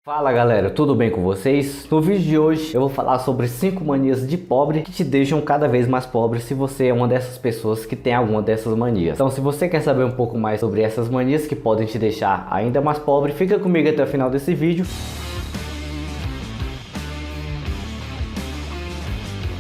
Fala galera, tudo bem com vocês? No vídeo de hoje eu vou falar sobre 5 manias de pobre que te deixam cada vez mais pobre se você é uma dessas pessoas que tem alguma dessas manias. Então se você quer saber um pouco mais sobre essas manias que podem te deixar ainda mais pobre, fica comigo até o final desse vídeo.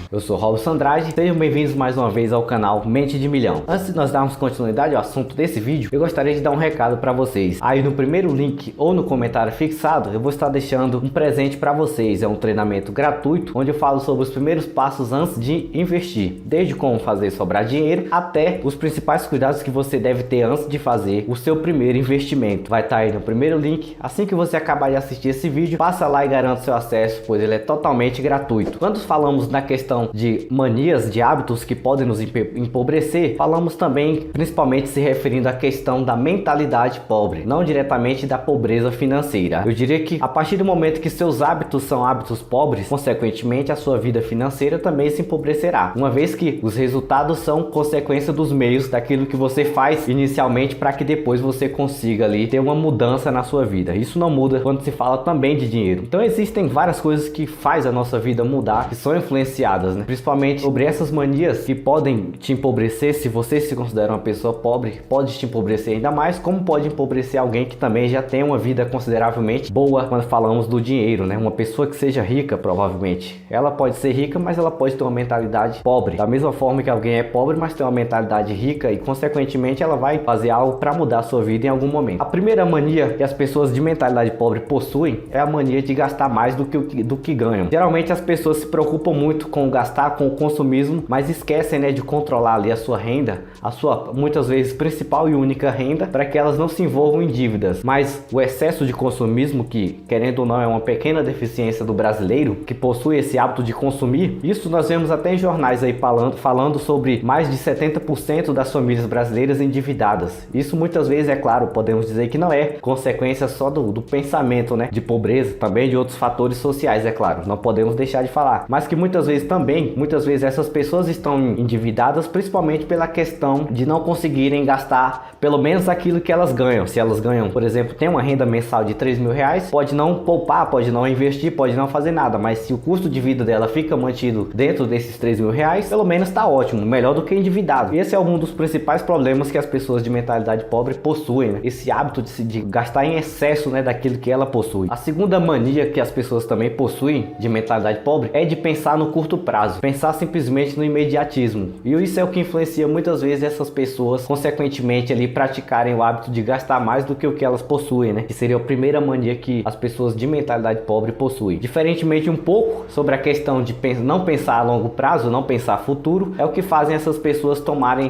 Eu sou Robson Andrade, sejam bem-vindos mais uma vez ao canal Mente de Milhão. Antes de nós darmos continuidade ao assunto desse vídeo, eu gostaria de dar um recado para vocês. Aí no primeiro link ou no comentário fixado, eu vou estar deixando um presente para vocês. É um treinamento gratuito, onde eu falo sobre os primeiros passos antes de investir. Desde como fazer sobrar dinheiro, até os principais cuidados que você deve ter antes de fazer o seu primeiro investimento. Vai estar aí no primeiro link. Assim que você acabar de assistir esse vídeo, passa lá e garanta seu acesso, pois ele é totalmente gratuito. Quando falamos na questão de manias, de hábitos que podem nos empobrecer, falamos também principalmente se referindo à questão da mentalidade pobre, não diretamente da pobreza financeira. Eu diria que a partir do momento que seus hábitos são hábitos pobres, consequentemente a sua vida financeira também se empobrecerá, uma vez que os resultados são consequência dos meios daquilo que você faz inicialmente para que depois você consiga ali ter uma mudança na sua vida. Isso não muda quando se fala também de dinheiro. Então existem várias coisas que faz a nossa vida mudar, que são influenciadas, principalmente sobre essas manias que podem te empobrecer. Se você se considera uma pessoa pobre, pode te empobrecer ainda mais, como pode empobrecer alguém que também já tem uma vida consideravelmente boa quando falamos do dinheiro, Uma pessoa que seja rica, provavelmente. Ela pode ser rica, mas ela pode ter uma mentalidade pobre. Da mesma forma que alguém é pobre, mas tem uma mentalidade rica e, consequentemente, ela vai fazer algo para mudar a sua vida em algum momento. A primeira mania que as pessoas de mentalidade pobre possuem é a mania de gastar mais do que ganham. Geralmente as pessoas se preocupam muito com gastar com o consumismo, mas esquecem de controlar ali a sua renda, a sua muitas vezes principal e única renda, para que elas não se envolvam em dívidas. Mas o excesso de consumismo, que querendo ou não é uma pequena deficiência do brasileiro que possui esse hábito de consumir, isso nós vemos até em jornais aí falando sobre mais de 70% das famílias brasileiras endividadas. Isso muitas vezes, é claro, podemos dizer que não é consequência só do pensamento de pobreza, também de outros fatores sociais, é claro, não podemos deixar de falar, mas que muitas vezes essas pessoas estão endividadas principalmente pela questão de não conseguirem gastar pelo menos aquilo que elas ganham. Se elas ganham, por exemplo, tem uma renda mensal de R$3.000, pode não poupar, pode não investir, pode não fazer nada, mas se o custo de vida dela fica mantido dentro desses R$3.000, pelo menos está ótimo, melhor do que endividado. Esse é um dos principais problemas que as pessoas de mentalidade pobre possuem, esse hábito de gastar em excesso daquilo que ela possui. A segunda mania que as pessoas também possuem de mentalidade pobre é de pensar no curto prazo, pensar simplesmente no imediatismo, e isso é o que influencia muitas vezes essas pessoas, consequentemente ali praticarem o hábito de gastar mais do que o que elas possuem, que seria a primeira mania que as pessoas de mentalidade pobre possuem. Diferentemente um pouco sobre a questão de não pensar a longo prazo, não pensar futuro, é o que fazem essas pessoas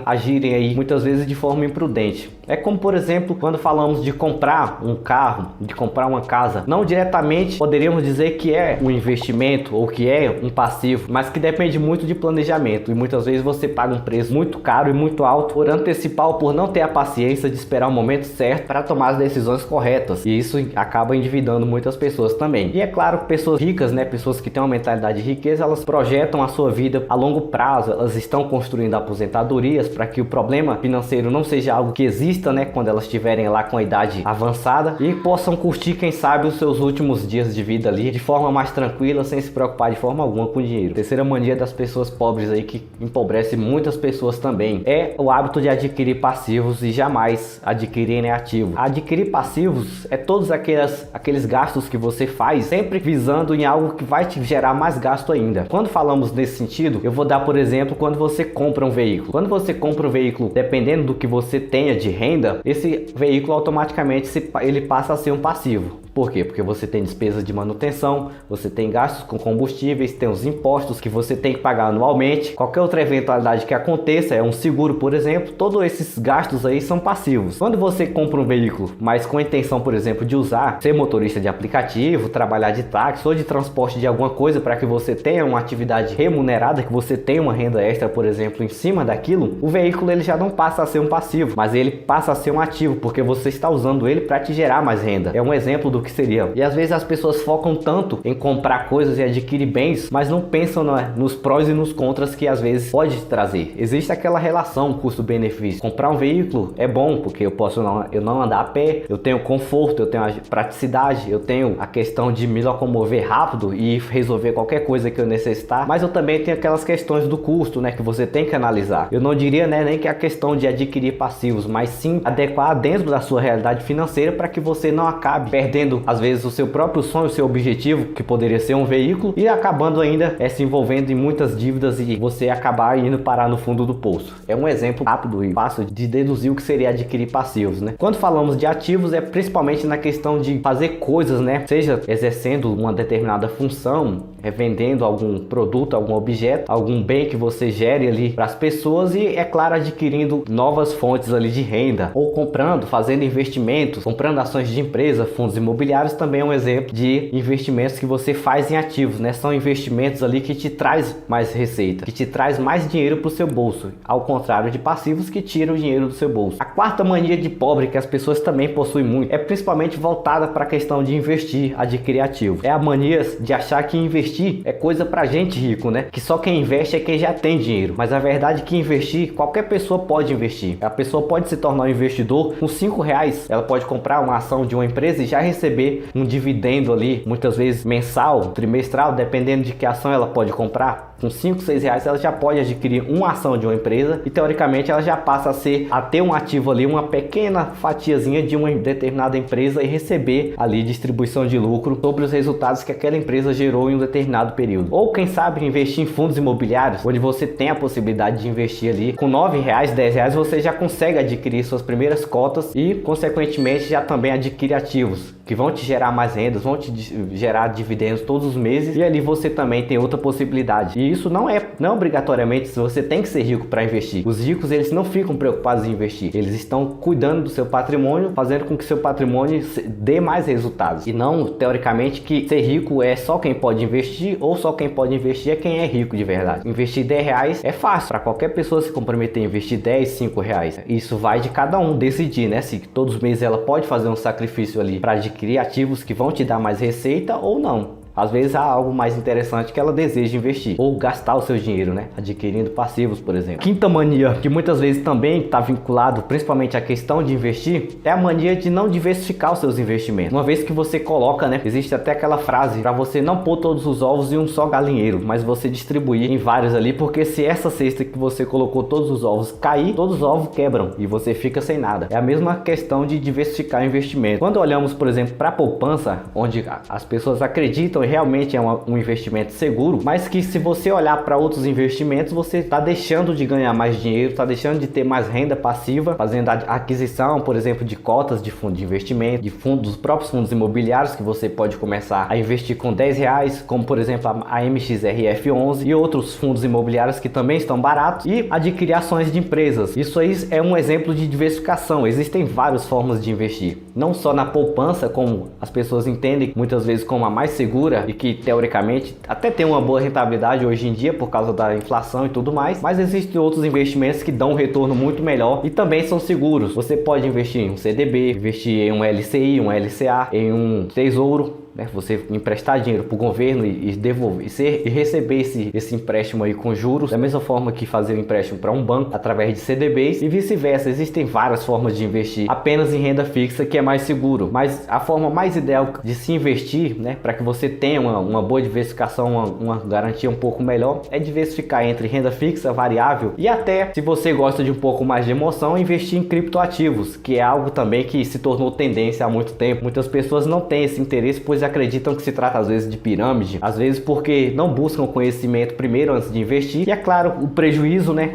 agirem aí muitas vezes de forma imprudente. É como, por exemplo, quando falamos de comprar um carro, de comprar uma casa, não diretamente poderíamos dizer que é um investimento ou que é um passivo, mas que depende muito de planejamento, e muitas vezes você paga um preço muito caro e muito alto por antecipar ou por não ter a paciência de esperar o momento certo para tomar as decisões corretas, e isso acaba endividando muitas pessoas também. E é claro que pessoas ricas, pessoas que têm uma mentalidade de riqueza, elas projetam a sua vida a longo prazo, elas estão construindo aposentadorias para que o problema financeiro não seja algo que exista quando elas estiverem lá com a idade avançada, e possam curtir, quem sabe, os seus últimos dias de vida ali de forma mais tranquila, sem se preocupar de forma alguma com dinheiro. Terceira mania das pessoas pobres aí, que empobrece muitas pessoas também, é o hábito de adquirir passivos e jamais adquirirem ativos. Adquirir passivos é todos aqueles gastos que você faz sempre visando em algo que vai te gerar mais gasto ainda. Quando falamos nesse sentido, eu vou dar, por exemplo, quando você compra um veículo. Quando você compra um veículo, dependendo do que você tenha de renda, esse veículo automaticamente ele passa a ser um passivo. Por quê? Porque você tem despesas de manutenção, você tem gastos com combustíveis, tem os impostos que você tem que pagar anualmente. Qualquer outra eventualidade que aconteça, é um seguro, por exemplo, todos esses gastos aí são passivos. Quando você compra um veículo, mas com a intenção, por exemplo, de ser motorista de aplicativo, trabalhar de táxi ou de transporte de alguma coisa para que você tenha uma atividade remunerada, que você tenha uma renda extra, por exemplo, em cima daquilo, o veículo ele já não passa a ser um passivo, mas ele passa a ser um ativo, porque você está usando ele para te gerar mais renda. É um exemplo do que seria. E às vezes as pessoas focam tanto em comprar coisas e adquirir bens, mas não pensam nos prós e nos contras que às vezes pode trazer. Existe aquela relação custo-benefício. Comprar um veículo é bom, porque eu não andar a pé, eu tenho conforto, eu tenho a praticidade, eu tenho a questão de me locomover rápido e resolver qualquer coisa que eu necessitar, mas eu também tenho aquelas questões do custo, né, que você tem que analisar. Eu não diria, né, nem que a questão de adquirir passivos, mas sim adequar dentro da sua realidade financeira para que você não acabe perdendo às vezes o seu próprio sonho, o seu objetivo, que poderia ser um veículo, e acabando ainda se envolvendo em muitas dívidas e você acabar indo parar no fundo do poço. É um exemplo rápido e fácil de deduzir o que seria adquirir passivos, né? Quando falamos de ativos, é principalmente na questão de fazer coisas, né? Seja exercendo uma determinada função, vendendo algum produto, algum objeto, algum bem que você gere ali para as pessoas e, é claro, adquirindo novas fontes ali de renda, ou comprando, fazendo investimentos, comprando ações de empresa, fundos imobiliários também é um exemplo de investimentos que você faz em ativos, né? São investimentos ali que te traz mais receita, que te traz mais dinheiro para o seu bolso, ao contrário de passivos que tiram o dinheiro do seu bolso. A quarta mania de pobre que as pessoas também possuem muito é principalmente voltada para a questão de investir, adquirir ativos. É a mania de achar que investir é coisa pra gente rico, né? Que só quem investe é quem já tem dinheiro. Mas a verdade é que investir, qualquer pessoa pode investir. A pessoa pode se tornar um investidor com R$5. Ela pode comprar uma ação de uma empresa e já receber um dividendo ali, muitas vezes mensal, trimestral, dependendo de que ação ela pode comprar. Com R$5, R$6 ela já pode adquirir uma ação de uma empresa e teoricamente ela já passa a ter um ativo ali, uma pequena fatiazinha de uma determinada empresa e receber ali distribuição de lucro sobre os resultados que aquela empresa gerou em um determinado período. Ou quem sabe investir em fundos imobiliários, onde você tem a possibilidade de investir ali com R$9, R$10 você já consegue adquirir suas primeiras cotas e consequentemente já também adquire ativos que vão te gerar mais rendas, vão te gerar dividendos todos os meses e ali você também tem outra possibilidade. E isso não obrigatoriamente se você tem que ser rico para investir. Os ricos, eles não ficam preocupados em investir, eles estão cuidando do seu patrimônio, fazendo com que seu patrimônio dê mais resultados. E não, teoricamente, que ser rico é só quem pode investir ou só quem pode investir é quem é rico de verdade. Investir R$10 é fácil para qualquer pessoa se comprometer a investir 10, R$5. Isso vai de cada um decidir, né? Se todos os meses ela pode fazer um sacrifício ali para adquirir ativos que vão te dar mais receita ou não. Às vezes há algo mais interessante que ela deseja investir ou gastar o seu dinheiro, né? Adquirindo passivos, por exemplo. Quinta mania, que muitas vezes também está vinculado principalmente à questão de investir, é a mania de não diversificar os seus investimentos. Uma vez que você coloca, né? Existe até aquela frase para você não pôr todos os ovos em um só galinheiro, mas você distribuir em vários ali, porque se essa cesta que você colocou todos os ovos cair, todos os ovos quebram e você fica sem nada. É a mesma questão de diversificar o investimento. Quando olhamos, por exemplo, para a poupança, onde as pessoas acreditam realmente é um investimento seguro, mas que se você olhar para outros investimentos, você está deixando de ganhar mais dinheiro, está deixando de ter mais renda passiva, fazendo a aquisição, por exemplo, de cotas de fundo de investimento, de fundos, dos próprios fundos imobiliários, que você pode começar a investir com R$10, como por exemplo a MXRF11 e outros fundos imobiliários que também estão baratos, e adquirir ações de empresas. Isso aí é um exemplo de diversificação. Existem várias formas de investir, não só na poupança, como as pessoas entendem muitas vezes como a mais segura e que teoricamente até tem uma boa rentabilidade hoje em dia por causa da inflação e tudo mais, mas existem outros investimentos que dão um retorno muito melhor e também são seguros. Você pode investir em um CDB, investir em um LCI, um LCA, em um tesouro, né? Você emprestar dinheiro para o governo e devolver e receber esse empréstimo aí com juros, da mesma forma que fazer o empréstimo para um banco através de CDBs e vice-versa. Existem várias formas de investir apenas em renda fixa, que é mais seguro, mas a forma mais ideal de se investir, né, para que você tenha uma boa diversificação, uma garantia um pouco melhor, é diversificar entre renda fixa, variável e até, se você gosta de um pouco mais de emoção, investir em criptoativos, que é algo também que se tornou tendência há muito tempo. Muitas pessoas não têm esse interesse, pois acreditam que se trata às vezes de pirâmide, às vezes porque não buscam conhecimento primeiro antes de investir. E é claro, o prejuízo, né?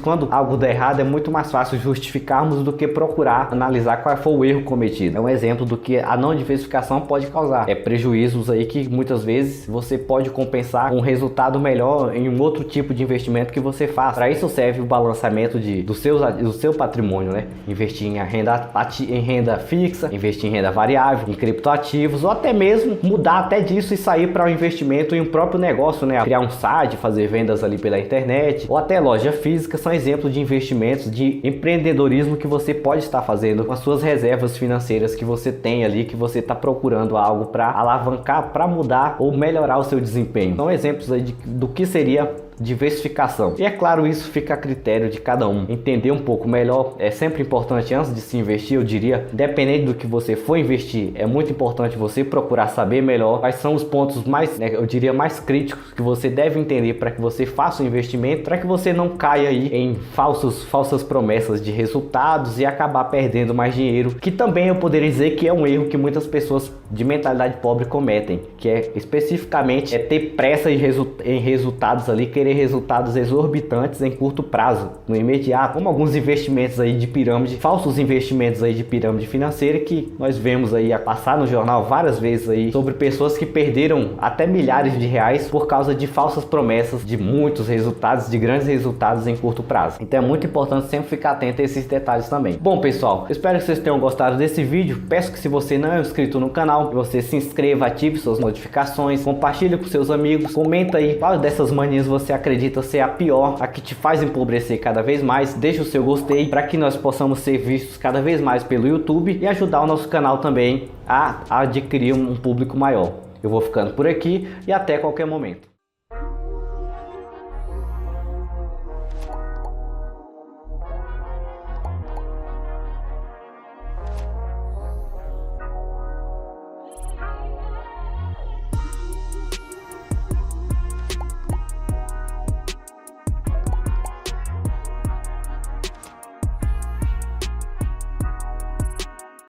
Quando algo der errado, é muito mais fácil justificarmos do que procurar analisar qual foi o erro cometido. É um exemplo do que a não diversificação pode causar. É prejuízos aí que muitas vezes você pode compensar com um resultado melhor em um outro tipo de investimento que você faz. Para isso serve o balanceamento do seu patrimônio, né? Investir em renda fixa, investir em renda variável, em criptoativos ou até até mesmo mudar até disso e sair para o investimento em um próprio negócio, né? Criar um site, fazer vendas ali pela internet ou até loja física são exemplos de investimentos, de empreendedorismo que você pode estar fazendo com as suas reservas financeiras que você tem ali, que você está procurando algo para alavancar, para mudar ou melhorar o seu desempenho. São exemplos aí do que seria diversificação. E é claro, isso fica a critério de cada um. Entender um pouco melhor é sempre importante antes de se investir, eu diria, independente do que você for investir, é muito importante você procurar saber melhor quais são os pontos mais, eu diria, mais críticos que você deve entender para que você faça o investimento, para que você não caia aí em falsas promessas de resultados e acabar perdendo mais dinheiro, que também eu poderia dizer que é um erro que muitas pessoas de mentalidade pobre cometem, que é especificamente ter pressa em resultados ali, querer resultados exorbitantes em curto prazo, no imediato, como alguns investimentos aí de pirâmide, falsos investimentos aí de pirâmide financeira que nós vemos aí a passar no jornal várias vezes aí sobre pessoas que perderam até milhares de reais por causa de falsas promessas de muitos resultados, de grandes resultados em curto prazo. Então é muito importante sempre ficar atento a esses detalhes também. Bom, pessoal, espero que vocês tenham gostado desse vídeo. Peço que, se você não é inscrito no canal, você se inscreva, ative suas notificações, compartilhe com seus amigos, comenta aí qual dessas manias você acredita ser a pior, a que te faz empobrecer cada vez mais. Deixe o seu gostei para que nós possamos ser vistos cada vez mais pelo YouTube e ajudar o nosso canal também a adquirir um público maior. Eu vou ficando por aqui e até qualquer momento.